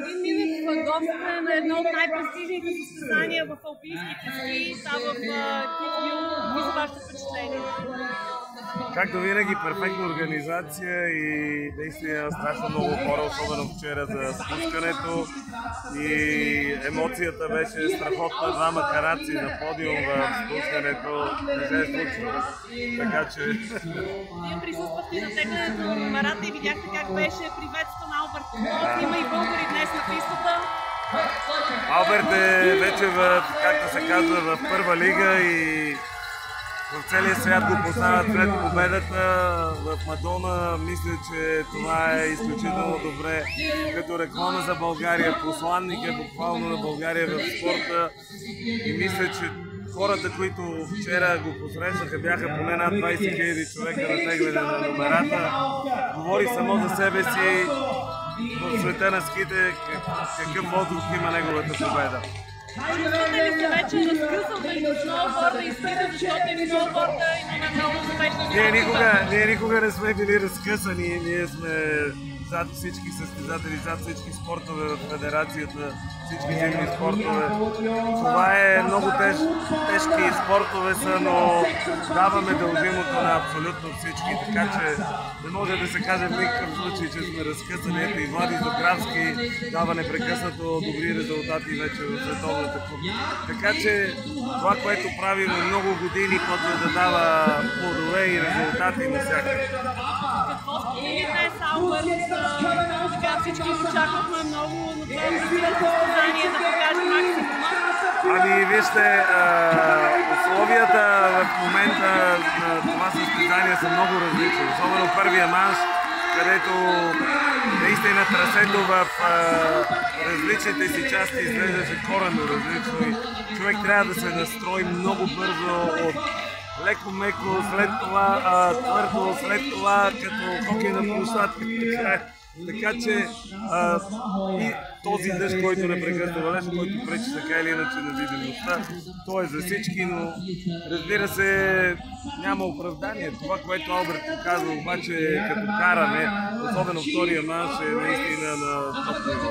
Господин Милев, гостът на едно от най-престижните състезания в алпийските ски, в Киевгил. Какви са вашите впечатления? Както винаги, перфектна организация и наистина страшно много хора, особено вчера за спускането. И емоцията беше страхотна. Двама караци на подиум в спускането не се е случило. Така че... Вие присъствахте на теглянето на номерата и видяхте как беше приветстван Алберт Попов. Има и българи днес на пистата. Алберт е вече както се казва, в първа лига и в целия свят го познават след победата в Мадона. Мисля, че това е изключително добре като реклама за България. Посланник е буквално на България в спорта и мисля, че хората, които вчера го посрещаха, бяха поне над 20 000 човека на тегляне на номерата. Говори само за себе си в света на ските какъв отзвук има неговата победа. Чувствате ли се вече разкъсал между сноуборда и ските, защото и сноуборда имаме много успешни? Ние никога не сме били разкъсани, ние сме зад всички състезатели, зад всички спортове в федерацията, всички зимни спортове. Това е много тежки спортове са, но даваме дължимото на абсолютно всички, така че не може да се каже в никакъв случай, че сме разкъсани. Ето и Влади Зографски дава непрекъснато добри резултати вече в световната купа. Така че това, което правим много години, почва да дава плодове и резултати навсякъде. Какво сподели днес Алберт? Така всички очаквахме много, но това е състезание да покаже максимума. Ами вижте, условията в момента на това състезание са много различни. Особено първия манш, където наистина трасето в различните си части изглеждаше коренно различно и човек трябва да се настрои много бързо от леко-меко, след това твърдо, след това като хокейна площадка. Така че и този дъжд, който непрекъснато валеше, който пречи така или иначе на видимостта, то е за всички, но разбира се, няма оправдание. Това, което Алберт показва обаче като каране, особено втория манш, е наистина на топ ниво.